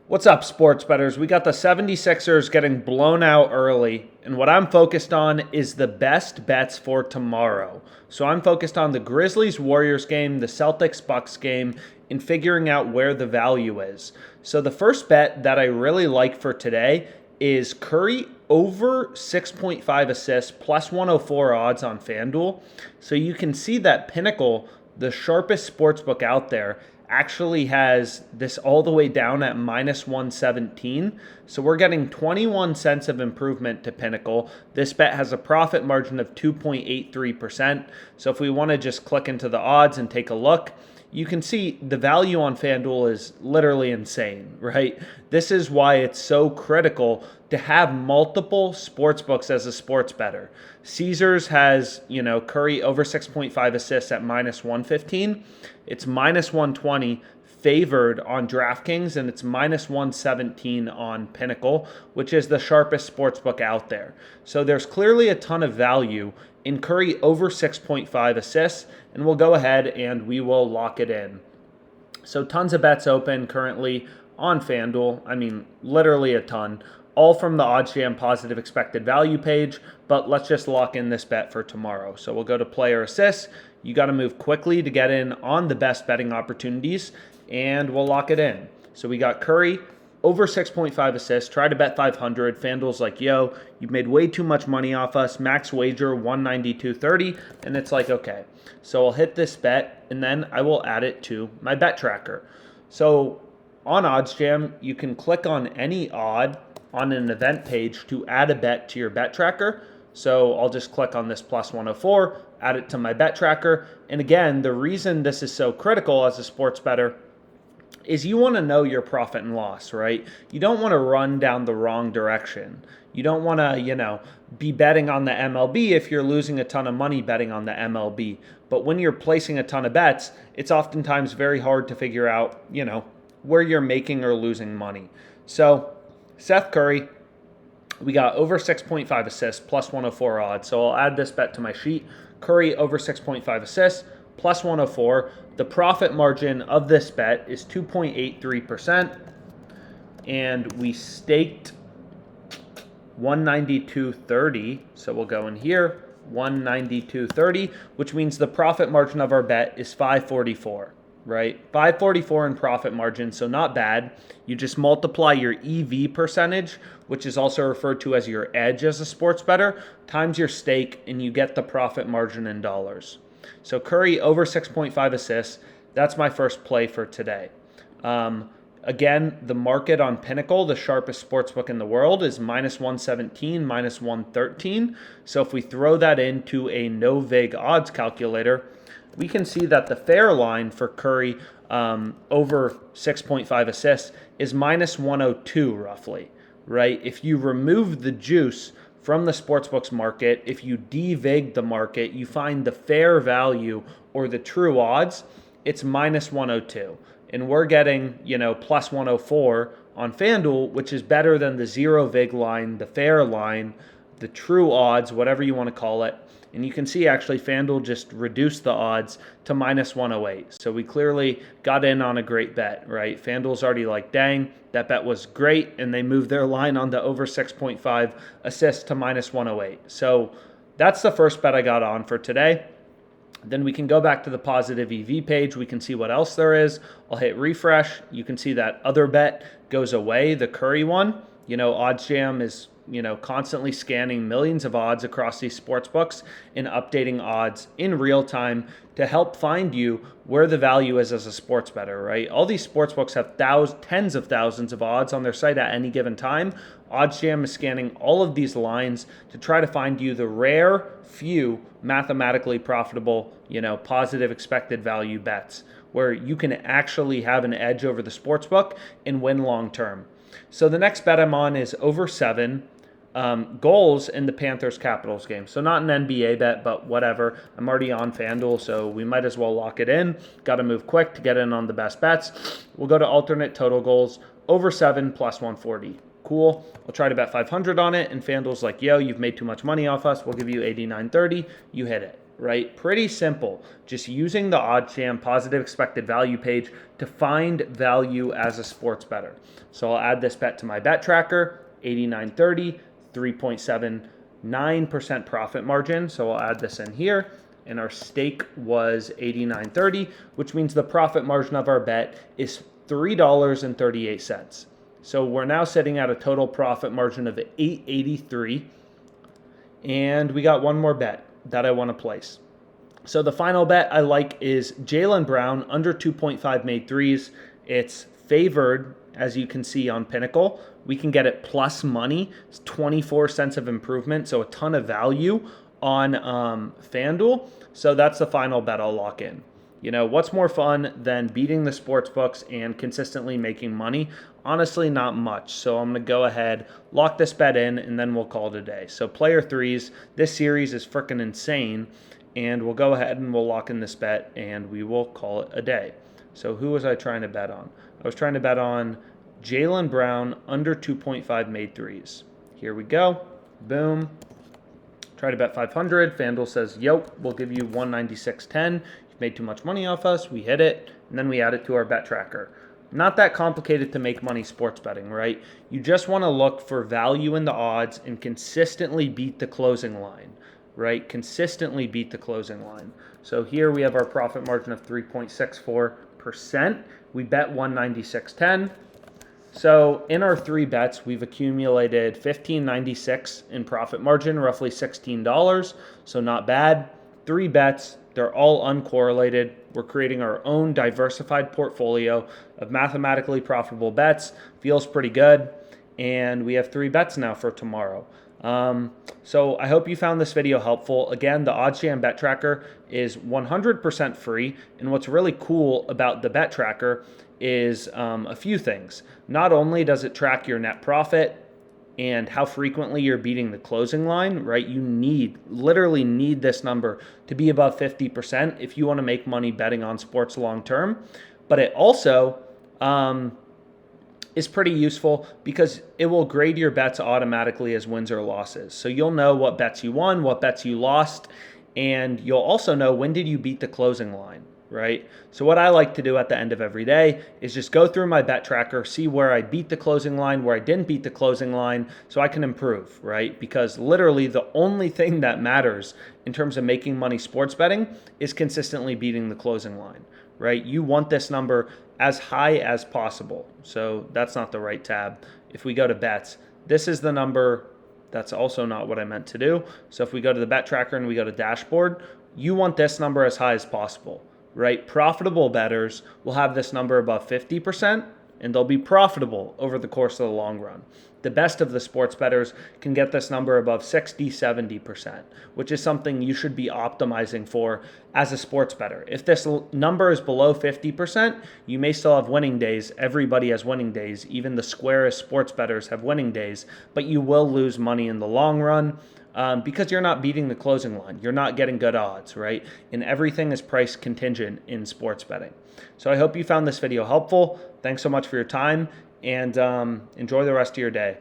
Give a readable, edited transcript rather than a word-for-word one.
What's up, sports bettors? We got the 76ers getting blown out early, and what I'm focused on is the best bets for tomorrow. So I'm focused on the Grizzlies-Warriors game, the Celtics-Bucks game, and figuring out where the value is. So the first bet that I really like for today is Curry over 6.5 assists plus 104 odds on FanDuel. So you can see that Pinnacle, the sharpest sportsbook out there, actually has this all the way down at minus 117. So we're getting 21 cents of improvement to Pinnacle. This bet has a profit margin of 2.83%. So if we want to just click into the odds and take a look, you can see the value on FanDuel is literally insane, right? This is why it's so critical to have multiple sports books as a sports bettor. Caesars has, Curry over 6.5 assists at minus 115. It's minus 120 favored on DraftKings, and it's minus 117 on Pinnacle, which is the sharpest sportsbook out there. So there's clearly a ton of value in Curry over 6.5 assists, and we'll go ahead and we will lock it in. So tons of bets open currently on FanDuel. I mean, literally a ton, all from the OddsJam Positive Expected Value page, but let's just lock in this bet for tomorrow. So we'll go to player assists. You got to move quickly to get in on the best betting opportunities, and we'll lock it in. So we got Curry over 6.5 assists. Try to bet 500. FanDuel's like, yo, you've made way too much money off us. Max wager 192.30, and it's like, okay. So I'll hit this bet, and then I will add it to my bet tracker. So on OddsJam, you can click on any odd on an event page to add a bet to your bet tracker. So I'll just click on this plus 104, add it to my bet tracker. And again, the reason this is so critical as a sports bettor is you want to know your profit and loss, right? You don't want to run down the wrong direction. You don't want to, be betting on the MLB if you're losing a ton of money betting on the MLB. But when you're placing a ton of bets, it's oftentimes very hard to figure out, where you're making or losing money. So Seth Curry, we got over 6.5 assists plus 104 odds. So I'll add this bet to my sheet. Curry over 6.5 assists plus 104. The profit margin of this bet is 2.83%. And we staked 192.30. So we'll go in here, 192.30, which means the profit margin of our bet is 544. Right? 544 in profit margin, so not bad. You just multiply your EV percentage, which is also referred to as your edge as a sports bettor, times your stake, and you get the profit margin in dollars. So Curry over 6.5 assists, that's my first play for today. Again, the market on Pinnacle, the sharpest sportsbook in the world, is minus 117, minus 113. So if we throw that into a no-vig odds calculator, we can see that the fair line for Curry over 6.5 assists is minus 102 roughly, right? If you remove the juice from the sportsbooks market, if you de-vig the market, you find the fair value or the true odds, it's minus 102. And we're getting, plus 104 on FanDuel, which is better than the zero vig line, the fair line, the true odds, whatever you want to call it. And you can see actually FanDuel just reduced the odds to minus 108. So we clearly got in on a great bet, right? FanDuel's already like, dang, that bet was great. And they moved their line on the over 6.5 assists to minus 108. So that's the first bet I got on for today. Then we can go back to the positive EV page. We can see what else there is. I'll hit refresh. You can see that other bet goes away, the Curry one. OddsJam is constantly scanning millions of odds across these sports books and updating odds in real time to help find you where the value is as a sports bettor, right? All these sports books have tens of thousands of odds on their site at any given time. OddsJam is scanning all of these lines to try to find you the rare few mathematically profitable, positive expected value bets where you can actually have an edge over the sports book and win long term. So the next bet I'm on is over 7 goals in the Panthers-Capitals game. So not an NBA bet, but whatever. I'm already on FanDuel, so we might as well lock it in. Got to move quick to get in on the best bets. We'll go to alternate total goals, over 7 plus 140. Cool. I'll try to bet 500 on it, and FanDuel's like, yo, you've made too much money off us. We'll give you 89.30. You hit it. right? Pretty simple. Just using the OddsJam Positive Expected Value page to find value as a sports bettor. So I'll add this bet to my bet tracker, 89.30, 3.79% profit margin. So I'll add this in here. And our stake was 89.30, which means the profit margin of our bet is $3.38. So we're now sitting at a total profit margin of $8.83. And we got one more bet that I want to place. So the final bet I like is Jaylen Brown under 2.5 made threes. It's favored, as you can see on Pinnacle. We can get it plus money. It's 24 cents of improvement, so a ton of value on FanDuel. So that's the final bet I'll lock in. You know, what's more fun than beating the sports books and consistently making money? Honestly, not much. So I'm going to go ahead, lock this bet in, and then we'll call it a day. So player threes, this series is freaking insane. And we'll go ahead and we'll lock in this bet and we will call it a day. So who was I trying to bet on? I was trying to bet on Jaylen Brown under 2.5 made threes. Here we go. Boom. Try to bet 500. FanDuel says, yo, we'll give you 196.10. You've made too much money off us. We hit it. And then we add it to our bet tracker. Not that complicated to make money sports betting, right? You just want to look for value in the odds and consistently beat the closing line, right? Consistently beat the closing line. So here we have our profit margin of 3.64%. We bet 196.10. So in our three bets, we've accumulated $15.96 in profit margin, roughly $16. So not bad. Three bets, they're all uncorrelated. We're creating our own diversified portfolio of mathematically profitable bets. Feels pretty good. And we have three bets now for tomorrow. So I hope you found this video helpful. Again, the OddsJam bet tracker is 100% free. And what's really cool about the bet tracker is a few things. Not only does it track your net profit and how frequently you're beating the closing line, right? You literally need this number to be above 50% if you want to make money betting on sports long term. But it also is pretty useful because it will grade your bets automatically as wins or losses. So you'll know what bets you won, what bets you lost, and you'll also know when did you beat the closing line, right? So what I like to do at the end of every day is just go through my bet tracker, see where I beat the closing line, where I didn't beat the closing line, so I can improve, right? Because literally the only thing that matters in terms of making money sports betting is consistently beating the closing line, right? You want this number as high as possible. So that's not the right tab. If we go to bets, this is the number. That's also not what I meant to do. So if we go to the bet tracker and we go to dashboard, you want this number as high as possible, right? Profitable bettors will have this number above 50% and they'll be profitable over the course of the long run. The best of the sports bettors can get this number above 60, 70%, which is something you should be optimizing for as a sports bettor. If this number is below 50%, you may still have winning days. Everybody has winning days. Even the squarest sports bettors have winning days, but you will lose money in the long run because you're not beating the closing line. You're not getting good odds, right? And everything is price contingent in sports betting. So I hope you found this video helpful. Thanks so much for your time and enjoy the rest of your day.